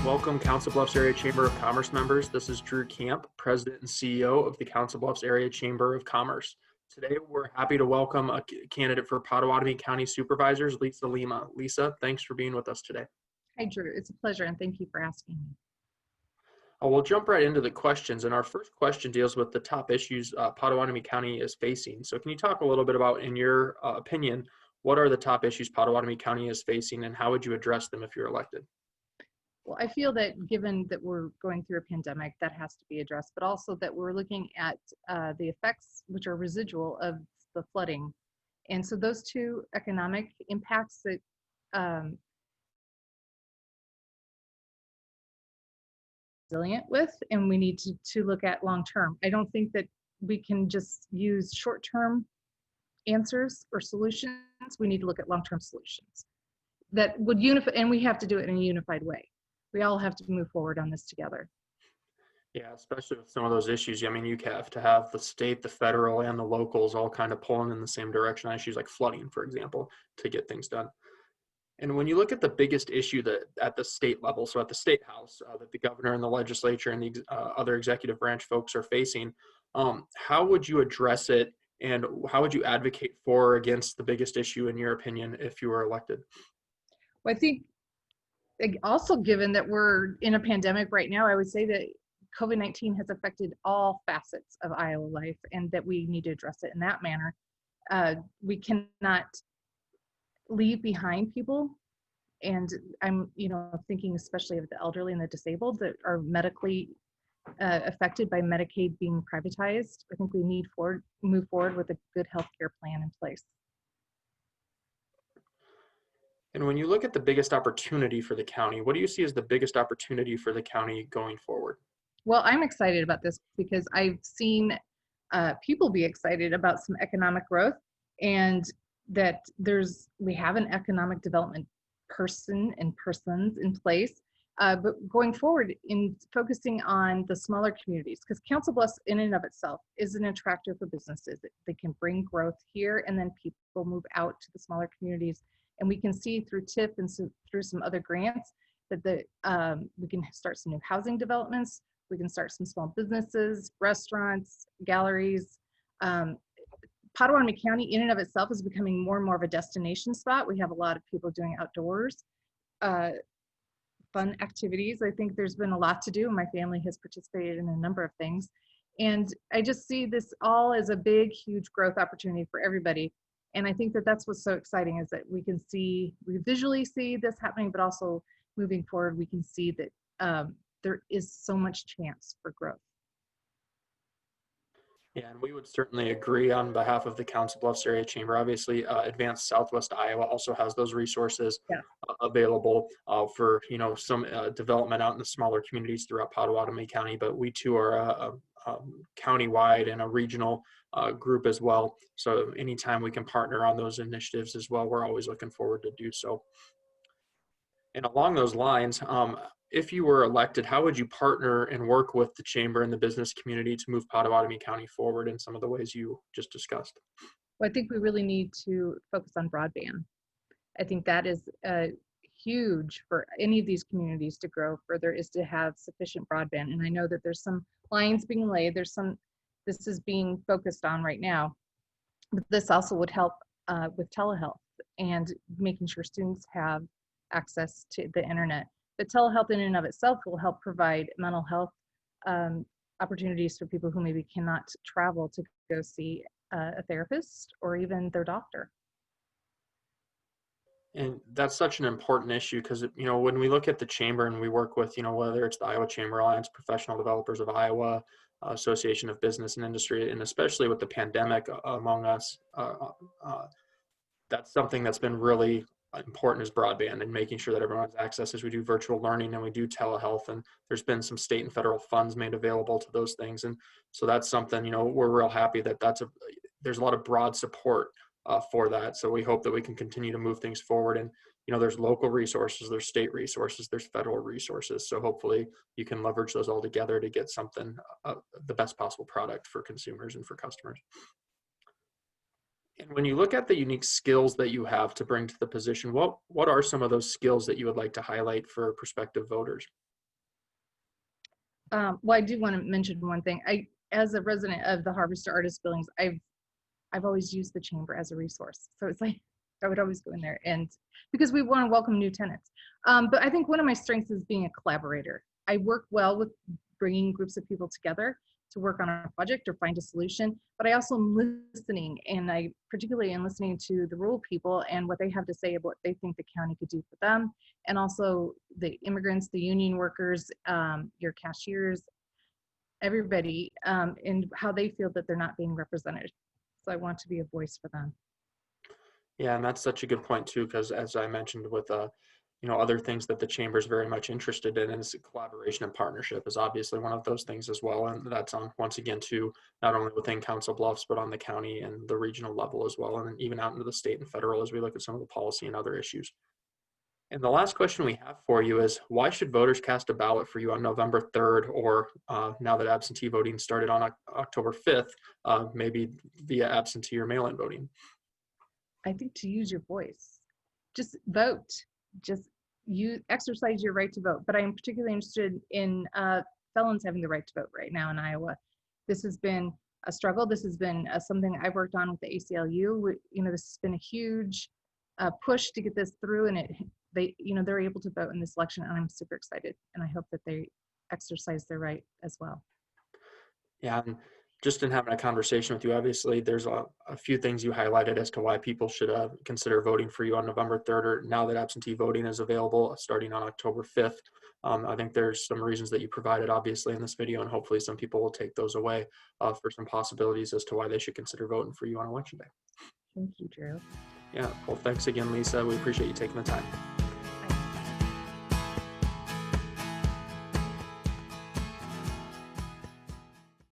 Welcome, Council Bluffs Area Chamber of Commerce members. This is Drew Camp, President and CEO of the Council Bluffs Area Chamber of Commerce. Today, we're happy to welcome a candidate for Potawatomi County Supervisors, Lisa Lima. Lisa, thanks for being with us today. Hi, Drew. It's a pleasure, and thank you for asking me. We'll jump right into the questions, and our first question deals with the top issues Potawatomi County is facing. So can you talk a little bit about, in your opinion, what are the top issues Potawatomi County is facing, and how would you address them if you're elected? Well, I feel that given that we're going through a pandemic, that has to be addressed, but also that we're looking at the effects, which are residual of the flooding. And so those two economic impacts that resilient with, and we need to look at long-term. I don't think that we can just use short-term answers or solutions. We need to look at long-term solutions that would unify, and we have to do it in a unified way. We all have to move forward on this together. Yeah, especially with some of those issues. I mean, you have to have the state, the federal, and the locals all kind of pulling in the same direction on issues like flooding, for example, to get things done. And when you look at the biggest issue that at the state level, so at the state house, that the governor and the legislature and the other executive branch folks are facing, how would you address it, and how would you advocate for or against the biggest issue, in your opinion, if you were elected? Well, I think also, given that we're in a pandemic right now, I would say that COVID-19 has affected all facets of Iowa life, and that we need to address it in that manner. We cannot leave behind people, and I'm thinking especially of the elderly and the disabled that are medically affected by Medicaid being privatized. I think we need to move forward with a good healthcare plan in place. And when you look at the biggest opportunity for the county, what do you see as the biggest opportunity for the county going forward? Well, I'm excited about this because I've seen people be excited about some economic growth, and that we have an economic development person and persons in place. But going forward in focusing on the smaller communities, because Council Bluffs in and of itself is an attractor for businesses. They can bring growth here, and then people move out to the smaller communities. And we can see through TIP and through some other grants that we can start some new housing developments. We can start some small businesses, restaurants, galleries. Potawatomi County in and of itself is becoming more and more of a destination spot. We have a lot of people doing outdoors fun activities. I think there's been a lot to do. My family has participated in a number of things. And I just see this all as a big, huge growth opportunity for everybody. And I think that that's what's so exciting, is that we visually see this happening, but also moving forward, we can see that there is so much chance for growth. Yeah, and we would certainly agree on behalf of the Council Bluffs Area Chamber. Obviously, Advanced Southwest Iowa also has those resources available for some development out in the smaller communities throughout Potawatomi County. But we too are a county-wide and a regional group as well. So anytime we can partner on those initiatives as well, we're always looking forward to do so. And along those lines, if you were elected, how would you partner and work with the chamber and the business community to move Potawatomi County forward in some of the ways you just discussed? Well, I think we really need to focus on broadband. I think that is huge for any of these communities to grow further, is to have sufficient broadband. And I know that there's some lines being laid. This is being focused on right now. But this also would help with telehealth and making sure students have access to the internet. But telehealth in and of itself will help provide mental health opportunities for people who maybe cannot travel to go see a therapist or even their doctor. And that's such an important issue because, when we look at the chamber and we work with, whether it's the Iowa Chamber Alliance, Professional Developers of Iowa, Association of Business and Industry, and especially with the pandemic among us, that's something that's been really important, is broadband, and making sure that everyone has access as we do virtual learning and we do telehealth. And there's been some state and federal funds made available to those things. And so that's something, we're real happy that there's a lot of broad support for that. So we hope that we can continue to move things forward. And, there's local resources, there's state resources, there's federal resources. So hopefully you can leverage those all together to get something, the best possible product for consumers and for customers. And when you look at the unique skills that you have to bring to the position, what are some of those skills that you would like to highlight for prospective voters? Well, I do want to mention one thing. As a resident of the Harvester Artist Buildings, I've always used the chamber as a resource. So it's like I would always go in there, and because we want to welcome new tenants. But I think one of my strengths is being a collaborator. I work well with bringing groups of people together to work on a project or find a solution, but I also am listening, and I particularly am listening to the rural people and what they have to say about what they think the county could do for them, and also the immigrants, the union workers, your cashiers, everybody, and how they feel that they're not being represented. So I want to be a voice for them. Yeah, and that's such a good point too, because as I mentioned with other things that the chamber is very much interested in is collaboration and partnership is obviously one of those things as well. And that's on once again too, not only within Council Bluffs, but on the county and the regional level as well, and then even out into the state and federal as we look at some of the policy and other issues. And the last question we have for you is, why should voters cast a ballot for you on November 3rd, or now that absentee voting started on October 5th, maybe via absentee or mail-in voting? I think to use your voice, just vote, just you exercise your right to vote. But I am particularly interested in felons having the right to vote right now in Iowa. This has been a struggle. This has been something I've worked on with the ACLU. This has been a huge push to get this through, and they're able to vote in this election, and I'm super excited. And I hope that they exercise their right as well. Yeah, and just in having a conversation with you, obviously there's a few things you highlighted as to why people should consider voting for you on November 3rd, or now that absentee voting is available starting on October 5th. I think there's some reasons that you provided obviously in this video, and hopefully some people will take those away for some possibilities as to why they should consider voting for you on election day. Thank you, Drew. Yeah, well, thanks again, Lisa. We appreciate you taking the time.